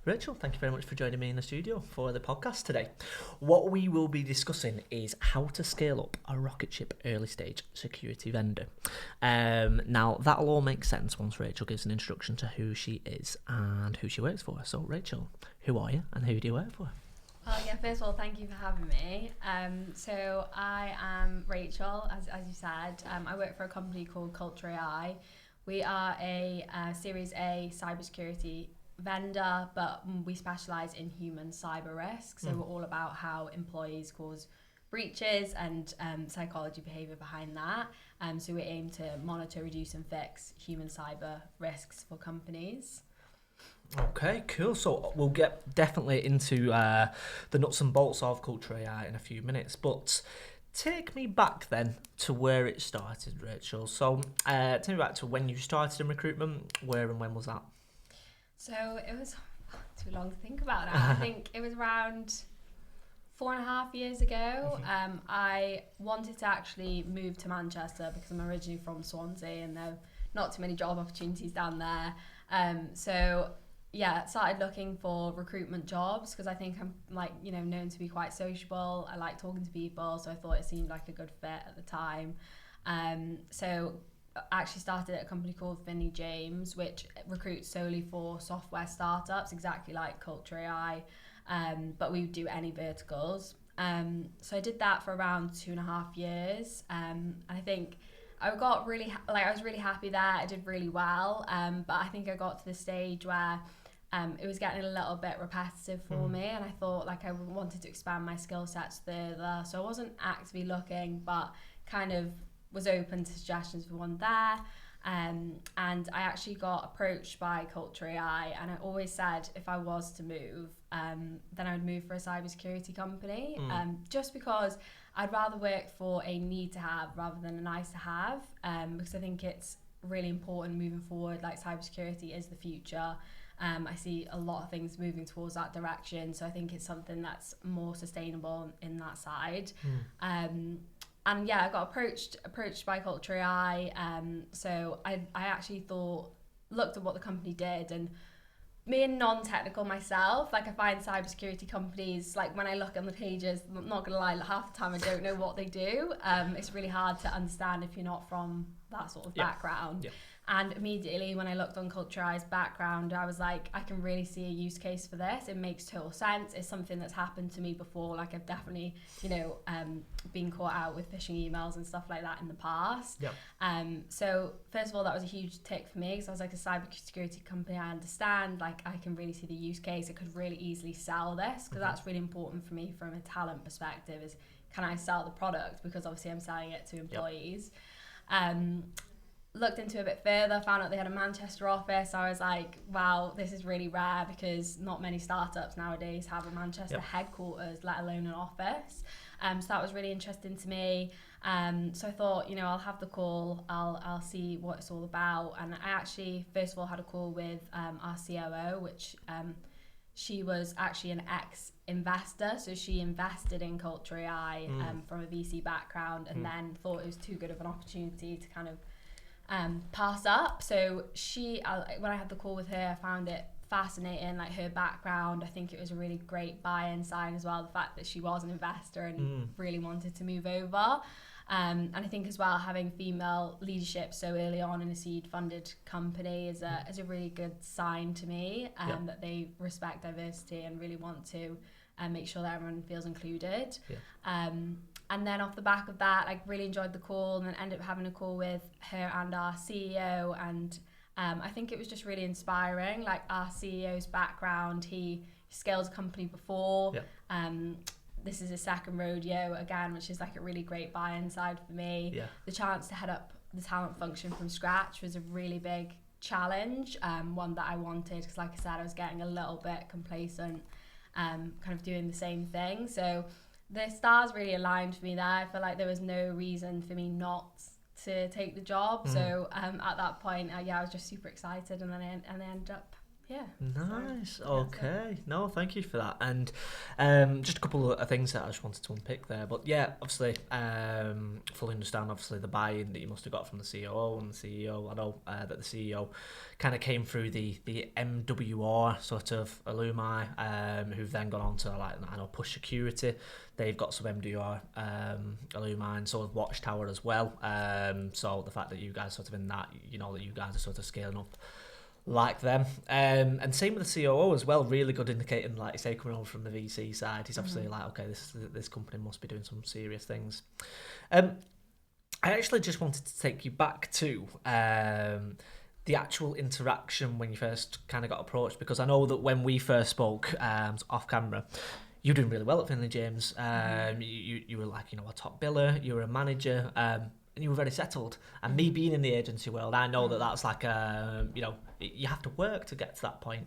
Rachel, thank you very much for joining me in the studio for the podcast today. What we will be discussing is how to scale up a rocket ship early stage security vendor. Now, that'll all make sense once Rachel gives an introduction to who she is and who she works for. So, Rachel, who are you and who do you work for? Well, yeah, first of all, thank you for having me. So I am Rachel, as you said. I work for a company called CultureAI. We are a Series A cybersecurity vendor, but we specialise in human cyber risk. So we're all about how employees cause breaches and psychology behaviour behind that. So we aim to monitor, reduce and fix human cyber risks for companies. Okay, cool. So we'll get definitely into the nuts and bolts of CultureAI in a few minutes, but take me back then to where it started, Rachel. So take me back to when you started in recruitment. Where and when was that? So it was too long to think about now. I think it was around 4.5 years ago. I wanted to actually move to Manchester because I'm originally from Swansea and there are not too many job opportunities down there. Started looking for recruitment jobs because I think I'm known to be quite sociable. I like talking to people, so I thought it seemed like a good fit at the time. So I actually started at a company called Finley James, which recruits solely for software startups, exactly like CultureAI, but we would do any verticals. So I did that for around 2.5 years. I think I got I was really happy there. I did really well, but I think I got to the stage where it was getting a little bit repetitive for me, and I thought I wanted to expand my skill sets further. So I wasn't actively looking, but kind of was open to suggestions for one there. And I actually got approached by CultureAI, and I always said if I was to move, then I would move for a cybersecurity company, just because I'd rather work for a need to have rather than a nice to have, because I think it's really important moving forward. Like, cybersecurity is the future. I see a lot of things moving towards that direction, so I think it's something that's more sustainable in that side. And yeah, I got approached by CultureAI. So I actually looked at what the company did, and being non-technical myself, I find cybersecurity companies, when I look on the pages, I'm not gonna lie, half the time I don't know what they do. It's really hard to understand if you're not from that sort of background. Yeah. And immediately when I looked on CultureAI's background, I was like, I can really see a use case for this. It makes total sense. It's something that's happened to me before. I've definitely, been caught out with phishing emails and stuff like that in the past. Yep. So first of all, that was a huge tick for me, because I was like, a cybersecurity company, I understand. I can really see the use case. I could really easily sell this, because that's really important for me from a talent perspective, is can I sell the product? Because obviously I'm selling it to employees. Yep. Looked into it a bit further, found out they had a Manchester office. I was like, wow, this is really rare, because not many startups nowadays have a Manchester headquarters, let alone an office. So that was really interesting to me. So I thought, I'll have the call, I'll see what it's all about. And I actually, first of all, had a call with our COO, which she was actually an ex-investor. So she invested in CultureAI from a VC background, and then thought it was too good of an opportunity to kind of pass up. So when I had the call with her, I found it fascinating, her background. I think it was a really great buy-in sign as well, the fact that she was an investor and really wanted to move over. And I think as well, having female leadership so early on in a seed funded company is a really good sign to me, that they respect diversity and really want to make sure that everyone feels included. And then off the back of that, I really enjoyed the call, and then ended up having a call with her and our CEO. And I think it was just really inspiring. Our CEO's background, he scaled a company before. This is his second rodeo again, which is a really great buy-in side for me. The chance to head up the talent function from scratch was a really big challenge, one that I wanted, because like I said, I was getting a little bit complacent, kind of doing the same thing. So the stars really aligned for me there. I feel like there was no reason for me not to take the job. So at that point, I was just super excited, and then I ended up Yeah. Nice. So, Okay. No, thank you for that. And just a couple of things that I just wanted to unpick there. But yeah, obviously, fully understand obviously the buy-in that you must have got from the COO and the CEO. I know that the CEO kind of came through the MWR sort of alumni, who've then gone on to like I know Push Security. They've got some MWR alumni, and so has Watchtower as well. So the fact that you guys sort of in that, you know, that you guys are sort of scaling up like them. And same with the COO as well, really good indicating, like you say, coming over from the VC side. He's obviously like, okay, this company must be doing some serious things. I actually just wanted to take you back to the actual interaction when you first kind of got approached, because I know that when we first spoke off camera, you were doing really well at Finley James. You were like, you know, a top biller, you were a manager, and you were very settled. And me being in the agency world, I know that that's like you know, you have to work to get to that point.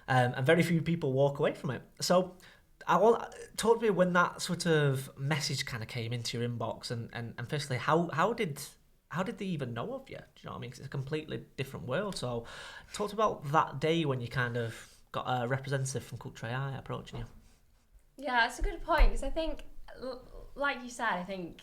And very few people walk away from it. So I want talk to me when that sort of message kind of came into your inbox, and firstly, how did they even know of you? Do you know what I mean? 'Cause it's a completely different world. So talk about that day when you kind of got a representative from CultureAI approaching you. Yeah, that's a good point, because I think, like you said, I think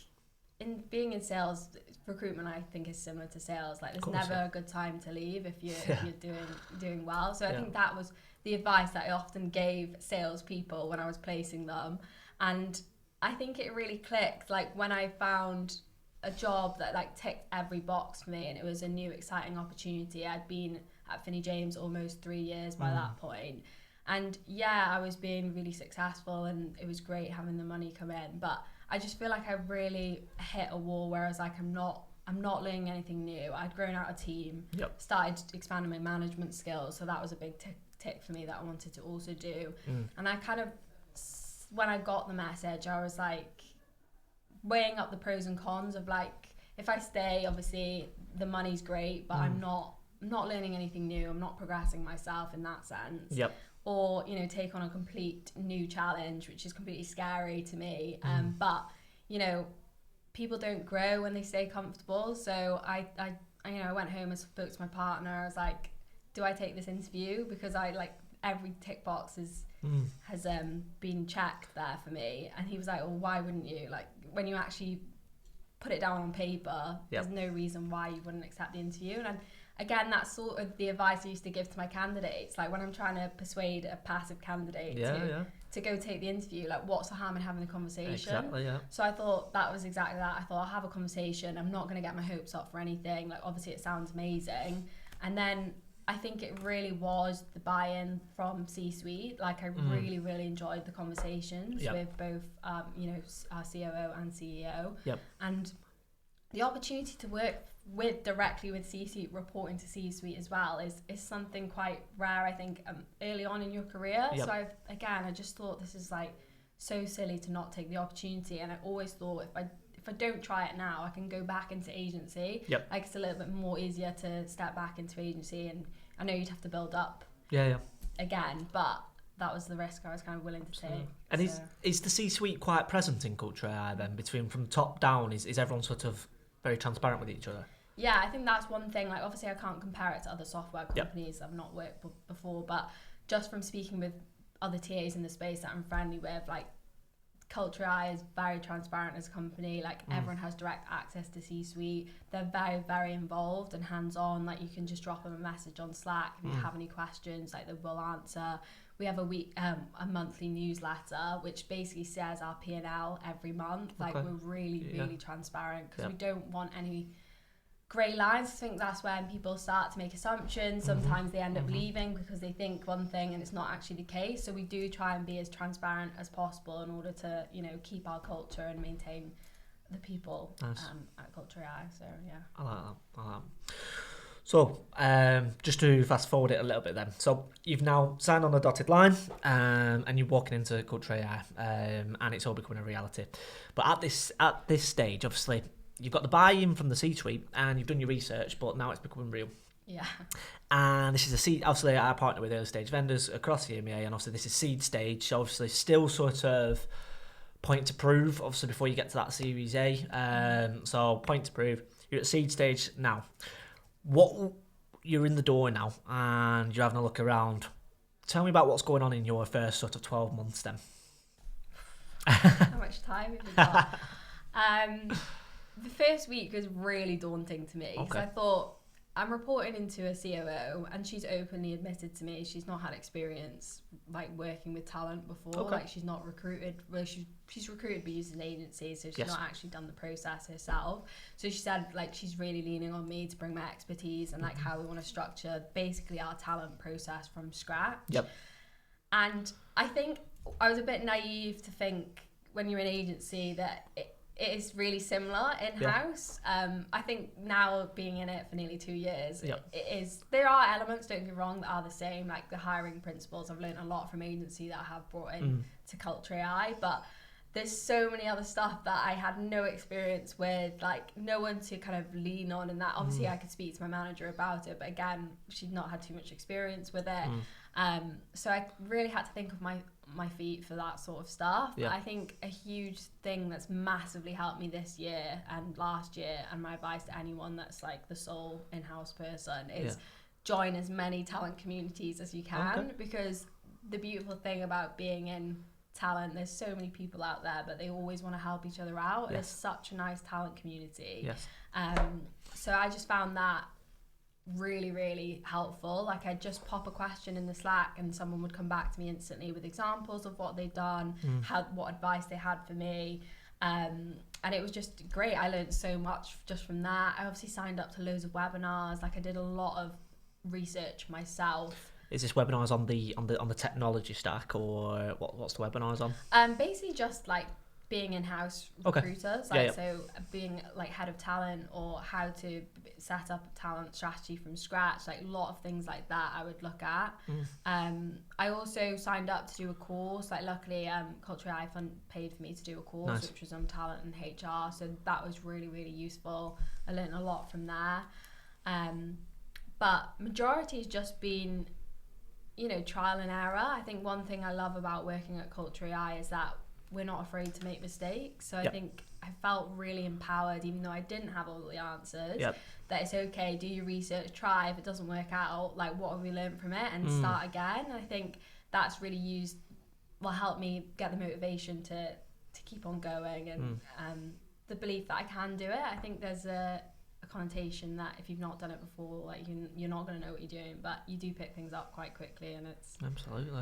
in being in sales, recruitment I think is similar to sales. Like, there's never a good time to leave if you're doing well. So I think that was the advice that I often gave salespeople when I was placing them, and I think it really clicked. Like, when I found a job that like ticked every box for me, and it was a new exciting opportunity. I'd been at Finney James almost 3 years by that point. And yeah, I was being really successful and it was great having the money come in, but I just feel like I really hit a wall where I was like, I'm not learning anything new. I'd grown out a team, started expanding my management skills, so that was a big tick for me that I wanted to also do. And I kind of, when I got the message, I was like weighing up the pros and cons of like, if I stay, obviously the money's great, but I'm not learning anything new. I'm not progressing myself in that sense. Or, you know, take on a complete new challenge, which is completely scary to me. But, you know, people don't grow when they stay comfortable. So I went home and spoke to my partner. I was like, do I take this interview? Because I like every tick box has been checked there for me. And he was like, well, why wouldn't you? Like, when you actually put it down on paper, there's no reason why you wouldn't accept the interview. And again, that's sort of the advice I used to give to my candidates. Like, when I'm trying to persuade a passive candidate to go take the interview, like, what's the harm in having a conversation? Exactly, yeah. So I thought that was exactly that. I thought, I'll have a conversation. I'm not going to get my hopes up for anything. Like, obviously it sounds amazing. And then I think it really was the buy-in from C-suite. Like, I really, really enjoyed the conversations with both, you know, our COO and CEO. And the opportunity to work directly with C-suite, reporting to C-suite as well, is something quite rare, I think, early on in your career. So I just thought this is like so silly to not take the opportunity. And I always thought if I don't try it now, I can go back into agency. Like, it's a little bit more easier to step back into agency, and I know you'd have to build up again, but that was the risk I was kind of willing to take. And is the C-suite quite present in CultureAI then? Between from top down, is everyone sort of very transparent with each other? Yeah, I think that's one thing. Like, obviously I can't compare it to other software companies I've not worked before, but just from speaking with other TAs in the space that I'm friendly with, like, CultureAI is very transparent as a company. Like, everyone has direct access to C-suite. They're very, very involved and hands-on. Like, you can just drop them a message on Slack if you have any questions. Like, they will answer. We have a monthly newsletter which basically says our P&L every month. Like, we're really, really transparent, because we don't want any grey lines. I think that's when people start to make assumptions. Sometimes they end up leaving because they think one thing and it's not actually the case. So we do try and be as transparent as possible in order to, you know, keep our culture and maintain the people at CultureAI. So yeah, I like that. So just to fast forward it a little bit then. So you've now signed on the dotted line, and you're walking into CultureAI, and it's all becoming a reality. But at this stage, obviously, you've got the buy-in from the C-suite and you've done your research, but now it's becoming real. Yeah. And this is obviously I partner with early stage vendors across the EMEA, and obviously this is seed stage, so obviously still sort of point to prove, obviously, before you get to that Series A. So point to prove, you're at seed stage now. What you're in the door now and you're having a look around. Tell me about what's going on in your first sort of 12 months then. How much time have we got? The first week was really daunting to me because I thought, I'm reporting into a COO and she's openly admitted to me she's not had experience like working with talent before. Like she's not recruited, well she's recruited but used an agency, so she's not actually done the process herself. So she said like she's really leaning on me to bring my expertise and like how we want to structure basically our talent process from scratch. And I think I was a bit naive to think when you're an agency that it is really similar in-house. I think now being in it for nearly 2 years, it is, there are elements, don't get me wrong, that are the same, like the hiring principles. I've learned a lot from agency that I have brought in to CultureAI, but there's so many other stuff that I had no experience with, like no one to kind of lean on, and that obviously I could speak to my manager about it, but again, she'd not had too much experience with it. So I really had to think of my feet for that sort of stuff. I think a huge thing that's massively helped me this year and last year, and my advice to anyone that's like the sole in-house person, is join as many talent communities as you can, because the beautiful thing about being in talent, there's so many people out there, but they always want to help each other out. There's such a nice talent community. So I just found that really, really helpful. Like I'd just pop a question in the Slack and someone would come back to me instantly with examples of what they'd done, what advice they had for me. And it was just great. I learned so much just from that. I obviously signed up to loads of webinars. Like I did a lot of research myself. Is this webinars on the technology stack, or what's the webinars on? Basically just like being in-house recruiters, so being like head of talent, or how to set up a talent strategy from scratch, like a lot of things like that I would look at. I also signed up to do a course, like luckily CultureAI paid for me to do a course, which was on talent and HR, so that was really, really useful. I learned a lot from there. But majority has just been, you know, trial and error. I think one thing I love about working at CultureAI is that we're not afraid to make mistakes. So I think I felt really empowered, even though I didn't have all the answers, that it's okay, do your research, try. If it doesn't work out, like what have we learned from it, and start again. And I think that's really helped me get the motivation to keep on going, and the belief that I can do it. I think there's a connotation that if you've not done it before, like you're not going to know what you're doing, but you do pick things up quite quickly, and it's absolutely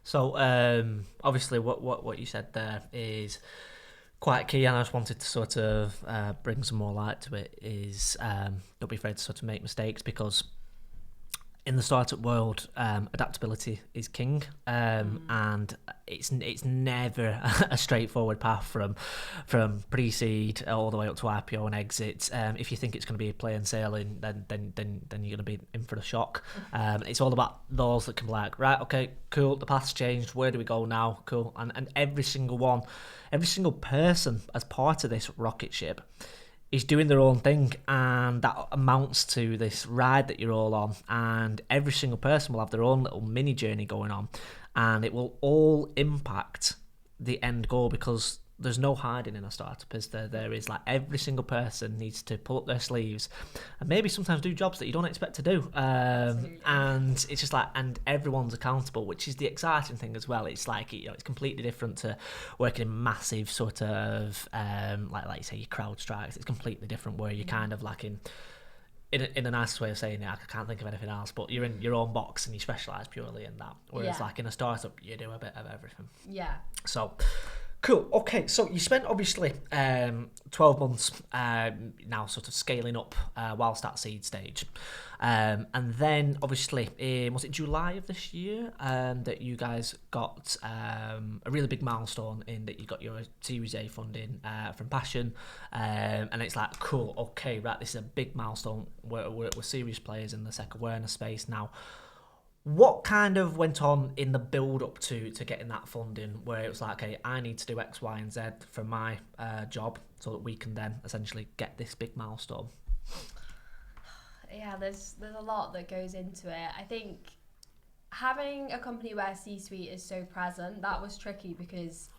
So obviously what you said there is quite key, and I just wanted to sort of bring some more light to it, is don't be afraid to sort of make mistakes, because in the startup world, adaptability is king, and it's never a straightforward path from pre-seed all the way up to IPO and exit. If you think it's going to be plain sailing, then you're going to be in for a shock. It's all about those that can be like, right, okay, cool, the path's changed, where do we go now? Cool. And every single person as part of this rocket ship is doing their own thing, and that amounts to this ride that you're all on, and every single person will have their own little mini journey going on, and it will all impact the end goal, because there's no hiding in a startup, is there is like every single person needs to pull up their sleeves and maybe sometimes do jobs that you don't expect to do, and it's just like, and everyone's accountable, which is the exciting thing as well. It's like, you know, it's completely different to working in massive sort of like you say, your crowd strikes. It's completely different, where you're kind of like in a nice way of saying it, I can't think of anything else, but you're in your own box and you specialise purely in that, whereas like in a startup you do a bit of everything. So cool. Okay, so you spent obviously 12 months now sort of scaling up whilst at seed stage. And then obviously, was it July of this year that you guys got a really big milestone in that you got your Series A funding from Passion. And it's like, cool, okay, right, this is a big milestone. We're serious players in the tech awareness space now. What kind of went on in the build up to getting that funding, where it was like, okay, I need to do X, Y, and Z for my job so that we can then essentially get this big milestone? Yeah, there's a lot that goes into it. I think having a company where C-suite is so present, that was tricky, because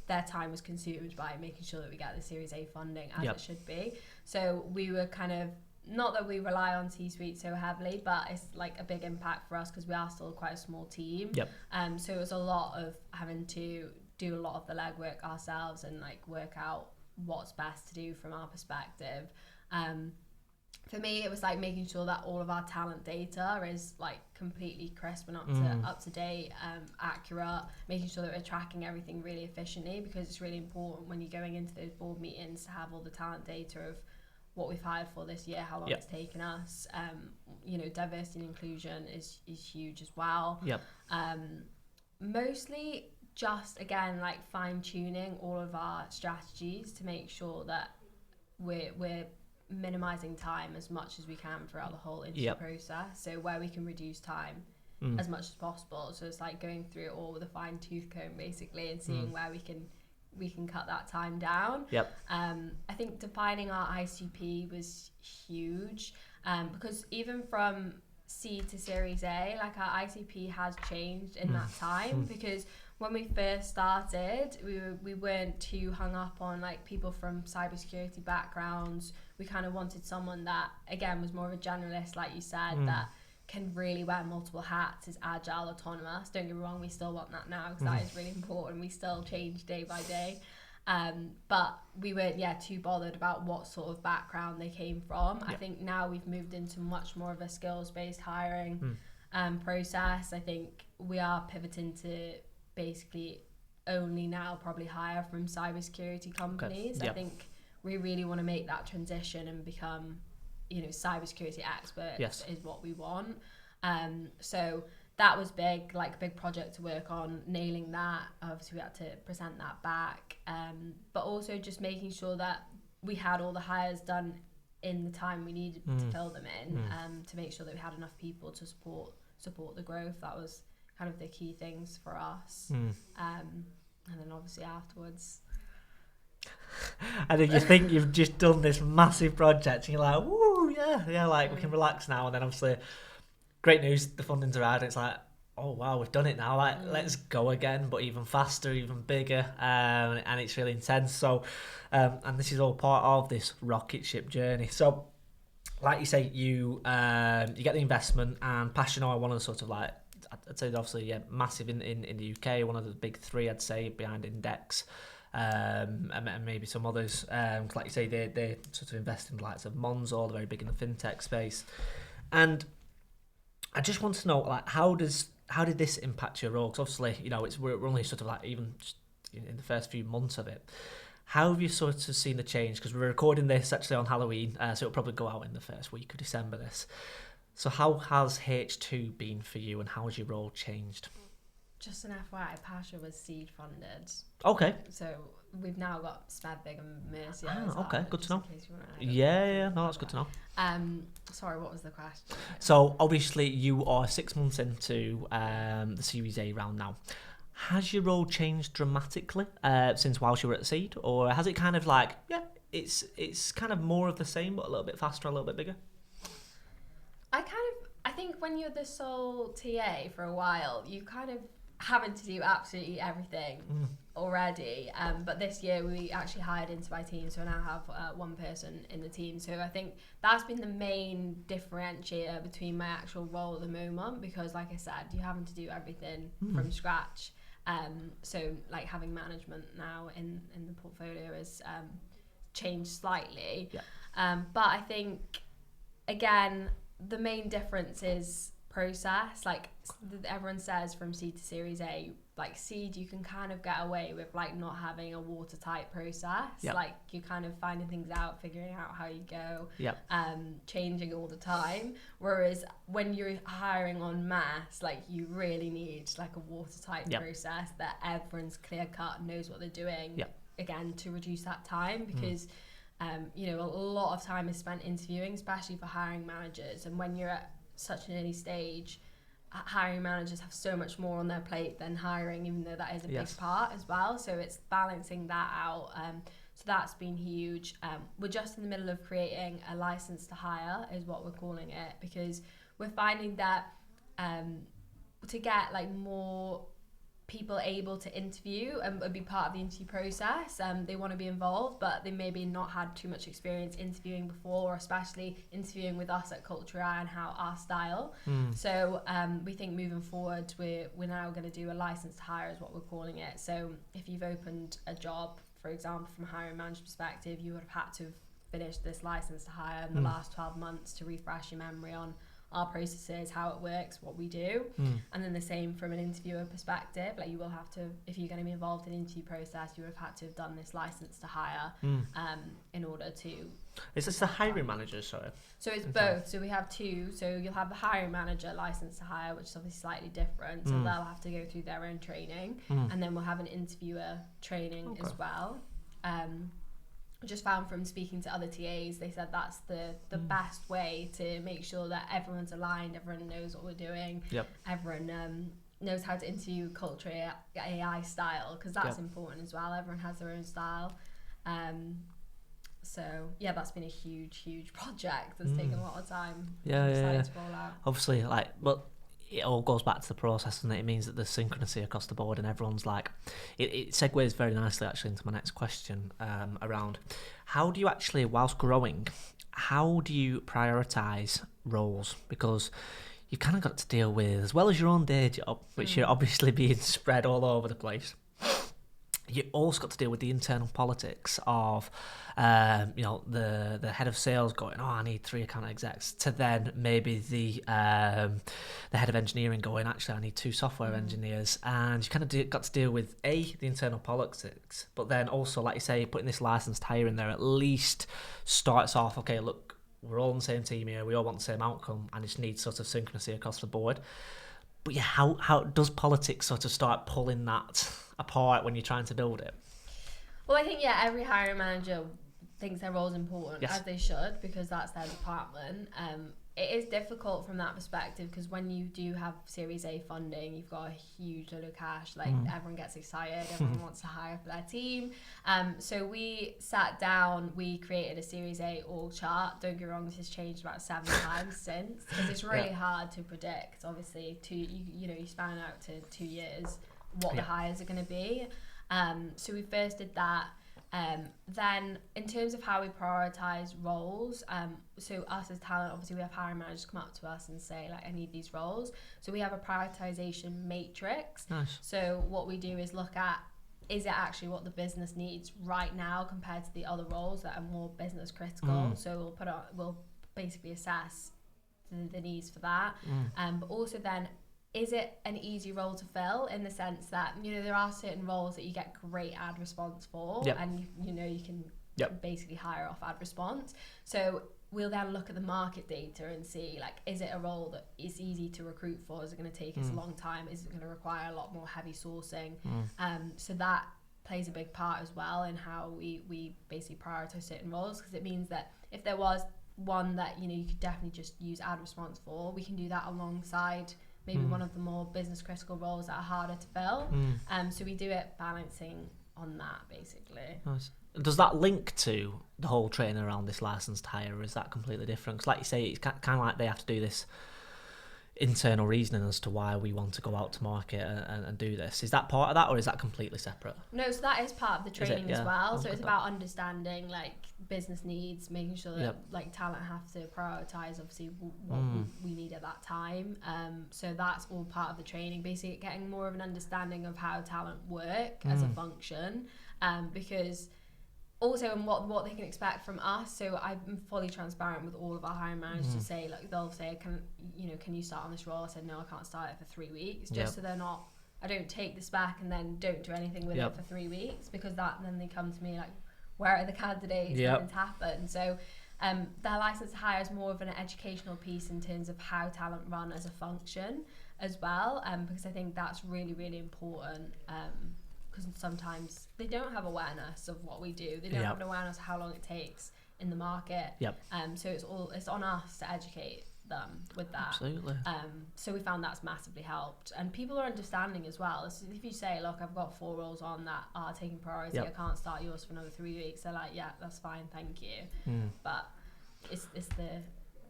their time was consumed by making sure that we get the Series A funding as it should be. So we were kind of not that we rely on C-suite so heavily, but it's like a big impact for us because we are still quite a small team. Yep. So it was a lot of having to do a lot of the legwork ourselves and like work out what's best to do from our perspective. For me, it was like making sure that all of our talent data is like completely crisp and up to date, accurate, making sure that we're tracking everything really efficiently, because it's really important when you're going into those board meetings to have all the talent data of what we've hired for this year, how long it's taken us. Diversity and inclusion is huge as well. Yep. Mostly just, again, like fine-tuning all of our strategies to make sure that we're minimizing time as much as we can throughout the whole interview process. So where we can reduce time as much as possible. So it's like going through it all with a fine-tooth comb, basically, and seeing where we can cut that time down. Yep. I think defining our ICP was huge, because even from C to Series A, like our ICP has changed in that time, because when we first started, we weren't too hung up on like people from cybersecurity backgrounds. We kind of wanted someone that, again, was more of a generalist, like you said, that can really wear multiple hats, is agile, autonomous. Don't get me wrong, we still want that now, because that is really important. We still change day by day. But we weren't too bothered about what sort of background they came from. I think now we've moved into much more of a skills-based hiring process. I think we are pivoting to basically only now probably hire from cybersecurity companies. I think we really want to make that transition and become, cybersecurity experts is what we want. So that was big project to work on, nailing that. Obviously we had to present that back, but also just making sure that we had all the hires done in the time we needed to fill them in, to make sure that we had enough people to support the growth. That was kind of the key things for us. And then obviously afterwards, and then you think you've just done this massive project and you're like, woo, like we can relax now. And then obviously, great news, the funding's arrived. It's like, oh wow, we've done it now. Like, let's go again, but even faster, even bigger, and it's really intense. So, and this is all part of this rocket ship journey. So, like you say, you get the investment, and Passion are one of the sort of like, I'd say obviously massive in the UK, one of the big three, I'd say, behind Index, and maybe some others. Like you say, they sort of invest in the likes of Monzo, they're very big in the fintech space. And I just want to know, like, how did this impact your role? Because obviously, we're only sort of like even just in the first few months of it. How have you sort of seen the change? Because we're recording this actually on Halloween, so it'll probably go out in the first week of December. This. So how has H2 been for you, and how has your role changed? Just an FYI, Pasha was seed funded. Okay. So we've now got Spadbig and Mercia. Okay, good to know. Yeah, no, that's good to know. Sorry, what was the question? So obviously you are 6 months into the Series A round now. Has your role changed dramatically since whilst you were at Seed, or has it kind of like, it's kind of more of the same but a little bit faster, a little bit bigger? I think when you're the sole TA for a while, you kind of having to do absolutely everything already. But this year we actually hired into my team, so I now have one person in the team. So I think that's been the main differentiator between my actual role at the moment, because like I said, you're having to do everything from scratch. So like having management now in the portfolio has changed slightly. But I think, again, the main difference is process. Like everyone says, from seed to Series A, like seed, you can kind of get away with like not having a watertight process. Like you're kind of finding things out, figuring out how you go, changing all the time. Whereas when you're hiring en masse, like you really need like a watertight process that everyone's clear cut, knows what they're doing. Again, to reduce that time, because a lot of time is spent interviewing, especially for hiring managers. And when you're at such an early stage, hiring managers have so much more on their plate than hiring, even though that is a big part as well. So it's balancing that out. So that's been huge. We're just in the middle of creating a license to hire, is what we're calling it, because we're finding that to get like more people able to interview and be part of the interview process. They want to be involved, but they maybe not had too much experience interviewing before, or especially interviewing with us at CultureAI and how our style. So we think moving forward, we're now going to do a license to hire is what we're calling it. So if you've opened a job, for example, from a hiring manager perspective, you would have had to have finished this license to hire in the last 12 months to refresh your memory on our processes, how it works, what we do. And then the same from an interviewer perspective, like you will have to, if you're going to be involved in the interview process, you would have had to have done this license to hire in order to... Is this the hiring manager, sorry? So it's both. So we have two. So you'll have the hiring manager license to hire, which is obviously slightly different. So they'll have to go through their own training. And then we'll have an interviewer training as well. Just found from speaking to other TAs, they said that's the best way to make sure that everyone's aligned, everyone knows what we're doing, everyone knows how to interview CultureAI style, because that's important as well. Everyone has their own style. So yeah, that's been a huge project that's taken a lot of time. To roll out. Obviously, like, but it all goes back to the process, and it means that there's synchronicity across the board, and everyone's like, it segues very nicely actually into my next question around how do you actually, whilst growing, how do you prioritise roles? Because you've kind of got to deal with, as well as your own day job, which you're obviously being spread all over the place, you also got to deal with the internal politics of, the head of sales going, I need 3 account execs, to then maybe the head of engineering going, actually, I need 2 software engineers. And you kind of got to deal with, the internal politics, but then also, like you say, putting this licensed hire in there at least starts off, okay, look, we're all on the same team here, we all want the same outcome, and it just needs sort of synchronicity across the board. But yeah, how does politics sort of start pulling that apart when you're trying to build it? Well, I think, every hiring manager thinks their role is important, as they should, because that's their department. It is difficult from that perspective, because when you do have Series A funding, you've got a huge load of cash, like everyone gets excited, everyone wants to hire for their team. So we sat down, we created a Series A org chart. Don't get me wrong, this has changed about 7 times since, because it's really hard to predict, obviously, you span out to 2 years what the hires are going to be. So we first did that. Then in terms of how we prioritise roles, so us as talent, obviously we have hiring managers come up to us and say, like, I need these roles. So we have a prioritisation matrix. Nice. So what we do is look at, is it actually what the business needs right now compared to the other roles that are more business critical? So we'll basically assess the needs for that. But also then, is it an easy role to fill, in the sense that, there are certain roles that you get great ad response for, and you can basically hire off ad response. So we'll then look at the market data and see, like, is it a role that is easy to recruit for? Is it going to take us a long time? Is it going to require a lot more heavy sourcing? So that plays a big part as well in how we basically prioritize certain roles, because it means that if there was one that you could definitely just use ad response for, we can do that alongside maybe one of the more business critical roles that are harder to fill. So we do it balancing on that, basically. Nice. Does that link to the whole training around this licensed hire, or is that completely different? Because like you say, it's kind of like they have to do this internal reasoning as to why we want to go out to market and do this. Is that part of that, or is that completely separate? No, so that is part of the training as well. So it's about understanding, like, business needs, making sure that like talent have to prioritize obviously what we need at that time. So that's all part of the training, basically getting more of an understanding of how talent work as a function, because also and what they can expect from us. So I'm fully transparent with all of our hiring managers to say, like, they'll say, can you start on this role? I said, no, I can't start it for 3 weeks, just so they're not, I don't take this back and then don't do anything with it for 3 weeks, because then they come to me like, where are the candidates? Nothing's happened. So their license to hire is more of an educational piece in terms of how talent run as a function as well, because I think that's really, really important, because sometimes they don't have awareness of what we do. They don't have an awareness of how long it takes in the market. So it's on us to educate them with that. Absolutely. So we found that's massively helped, and people are understanding as well. So if you say, look, I've got 4 roles on that are taking priority, I can't start yours for another 3 weeks, they're like, yeah, that's fine, thank you. But it's the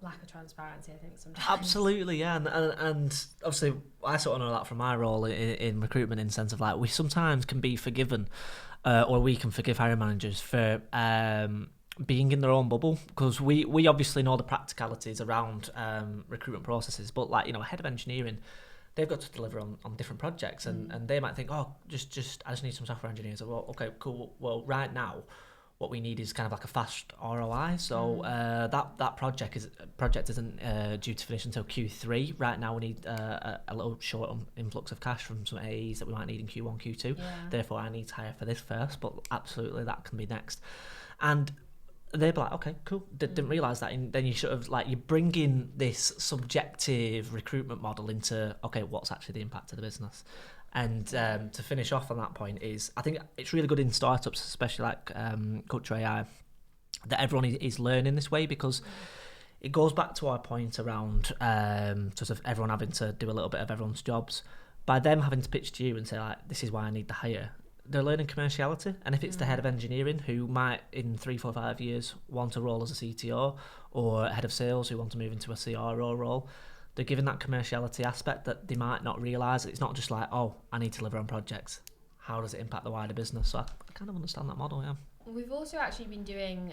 lack of transparency, I think, sometimes. Absolutely, yeah, and obviously I sort of know that from my role in recruitment, in the sense of like we sometimes can be forgiven, or we can forgive hiring managers for being in their own bubble, because we obviously know the practicalities around recruitment processes, but like, you know, a head of engineering, they've got to deliver on different projects, and they might think, oh, just I just need some software engineers. Well, okay, cool. Well, right now, what we need is kind of like a fast ROI. So that project isn't due to finish until Q3. Right now, we need a little short influx of cash from some AEs that we might need in Q1, Q2. Yeah. Therefore, I need to hire for this first. But absolutely, that can be next. And they'd be like, okay, cool. Didn't realise that. And then you sort of like, you bring in this subjective recruitment model into, okay, what's actually the impact of the business? And to finish off on that point is, I think it's really good in startups, especially like CultureAI, that everyone is learning this way, because it goes back to our point around sort of everyone having to do a little bit of everyone's jobs. By them having to pitch to you and say, like, this is why I need the hire, they're learning commerciality. And if it's the head of engineering who might in 3, 4, 5 years want a role as a CTO, or head of sales who want to move into a CRO role, they're given that commerciality aspect that they might not realise. It's not just like, oh, I need to deliver on projects. How does it impact the wider business? So I kind of understand that model, yeah. We've also actually been doing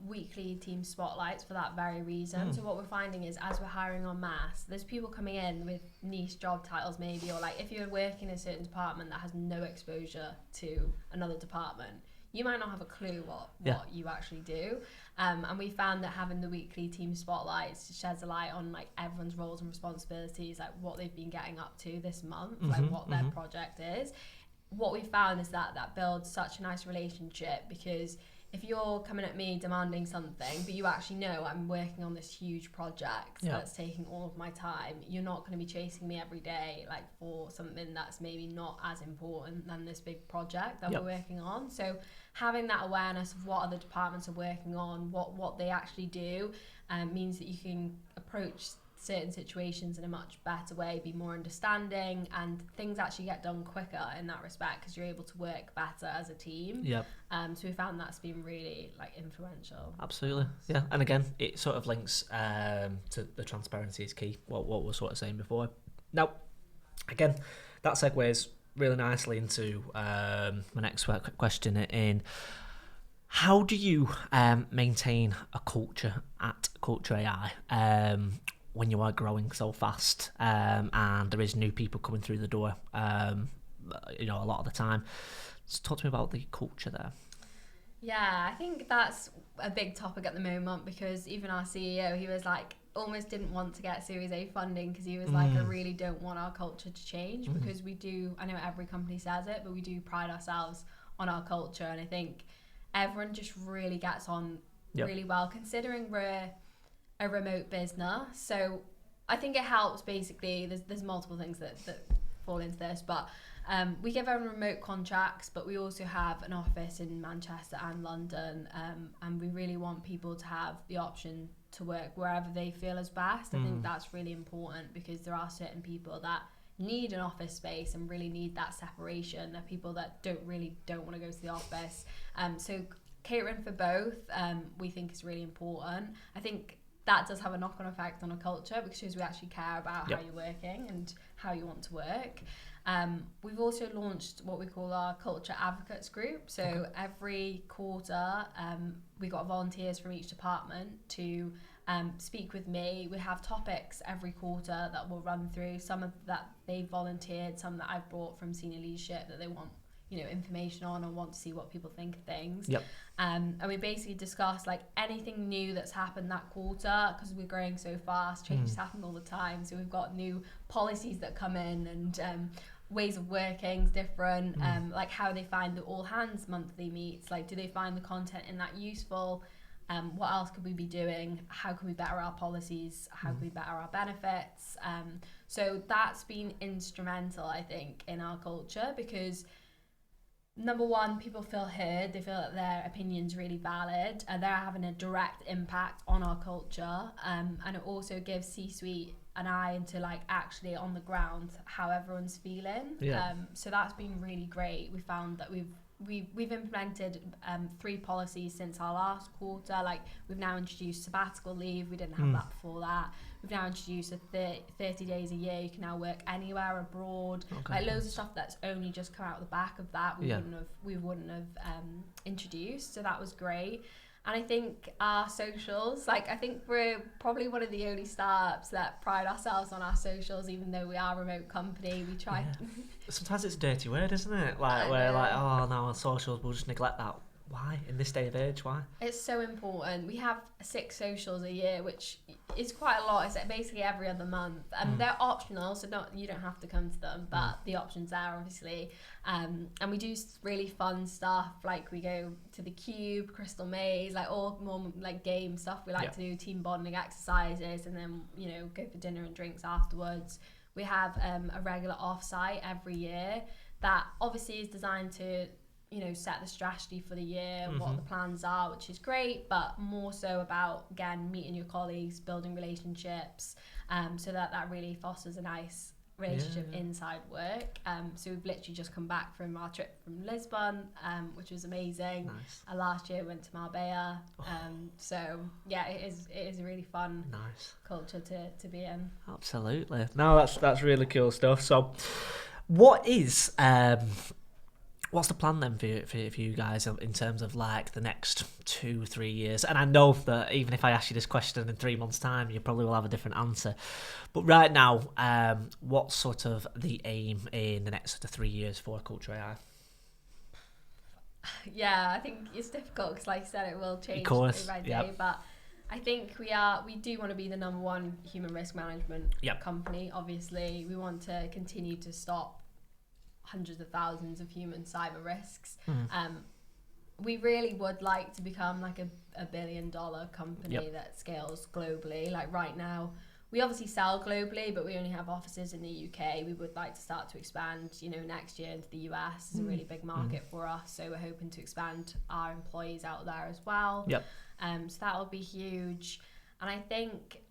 weekly team spotlights for that very reason. So what we're finding is, as we're hiring en masse, there's people coming in with niche job titles maybe, or like if you're working in a certain department that has no exposure to another department, you might not have a clue what you actually do. And we found that having the weekly team spotlights sheds a light on like everyone's roles and responsibilities, like what they've been getting up to this month, like what their project is. What we found is that builds such a nice relationship, because if you're coming at me demanding something, but you actually know I'm working on this huge project that's taking all of my time, you're not going to be chasing me every day like for something that's maybe not as important than this big project that we're working on. So having that awareness of what other departments are working on, what they actually do, means that you can approach certain situations in a much better way, be more understanding, and things actually get done quicker in that respect because you're able to work better as a team. So we found that's been really like influential. Absolutely, yeah. And again, it sort of links to the transparency is key, what we were sort of saying before. Now, again, that segues really nicely into my next question in how do you maintain a culture at CultureAI when you are growing so fast, and there is new people coming through the door, you know, a lot of the time. So talk to me about the culture there. Yeah, I think that's a big topic at the moment, because even our CEO, he was like, almost didn't want to get Series A funding because he was like, I really don't want our culture to change, because we do, I know every company says it, but we do pride ourselves on our culture. And I think everyone just really gets on really well, considering we're a remote business. So I think it helps. Basically, there's multiple things that fall into this, but we give everyone remote contracts, but we also have an office in Manchester and London, and we really want people to have the option to work wherever they feel is best. I think that's really important, because there are certain people that need an office space and really need that separation. There are people that don't want to go to the office. So catering for both, we think is really important. I think that does have a knock-on effect on a culture, because we actually care about how you're working and how you want to work. We've also launched what we call our Culture Advocates group. So every quarter, we got volunteers from each department to speak with me. We have topics every quarter that we'll run through. Some of that they volunteered, some that I've brought from senior leadership that they want, you know, information on, or want to see what people think of things. And we basically discuss like anything new that's happened that quarter, because we're growing so fast, changes happen all the time. So we've got new policies that come in, and ways of working is different, like how they find the all hands monthly meets, like do they find the content in that useful, what else could we be doing, how can we better our policies, how can we better our benefits. So that's been instrumental, I think, in our culture, because number one, people feel heard, they feel that their opinion's really valid, and they're having a direct impact on our culture, and it also gives C-suite an eye into like actually on the ground how everyone's feeling. So that's been really great. We found that we've we've implemented 3 policies since our last quarter. Like, we've now introduced sabbatical leave. We didn't have that before that. We've now introduced 30 days a year. You can now work anywhere abroad. Okay. Like, loads of stuff that's only just come out the back of that. We wouldn't have introduced. So that was great. And I think our socials, like, I think we're probably one of the only startups that pride ourselves on our socials, even though we are a remote company. We try. Yeah. Sometimes it's a dirty word, isn't it? Like, we're like, oh no, our socials, we'll just neglect that. Why? In this day of age, why? It's so important. We have 6 socials a year, which is quite a lot. It's basically every other month. They're optional, so you don't have to come to them, but the option's there, obviously. And we do really fun stuff, like we go to the Cube, Crystal Maze, like all more like game stuff. We like to do team bonding exercises, and then, you know, go for dinner and drinks afterwards. We have a regular offsite every year that obviously is designed to, you know, set the strategy for the year, what the plans are, which is great, but more so about, again, meeting your colleagues, building relationships, so that really fosters a nice relationship inside work. So we've literally just come back from our trip from Lisbon, which was amazing. Nice. Last year we went to Marbella. So yeah, it is a really fun culture to be in. Absolutely. No, that's really cool stuff. So what is what's the plan then for you guys in terms of like the next 2-3 years? And I know that even if I ask you this question in 3 months' time, you probably will have a different answer. But right now, what's sort of the aim in the next 3 years for CultureAI? Yeah, I think it's difficult because, like I said, it will change day by day. But I think we do want to be the #1 human risk management company. Obviously, we want to continue to stop hundreds of thousands of human cyber risks. We really would like to become like a $1 billion company that scales globally. Like, right now, we obviously sell globally, but we only have offices in the UK. We would like to start to expand, you know, next year into the US. It's a really big market for us, so we're hoping to expand our employees out there as well. So that'll be huge. And I think,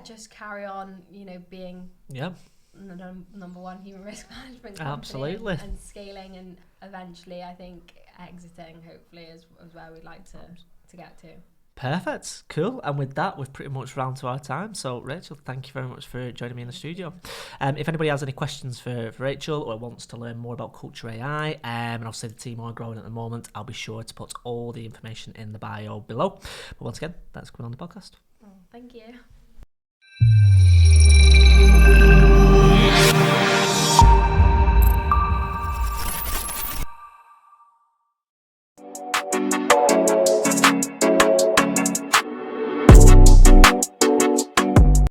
just carry on, you know, being #1 human risk management company and scaling, and eventually I think exiting hopefully is where we'd like to get to. Perfect, cool. And with that, we've pretty much round to our time. So Rachel, thank you very much for joining me in the studio. If anybody has any questions for Rachel or wants to learn more about CultureAI, and obviously the team are growing at the moment, I'll be sure to put all the information in the bio below. But once again, thanks for coming on the podcast. Thank you.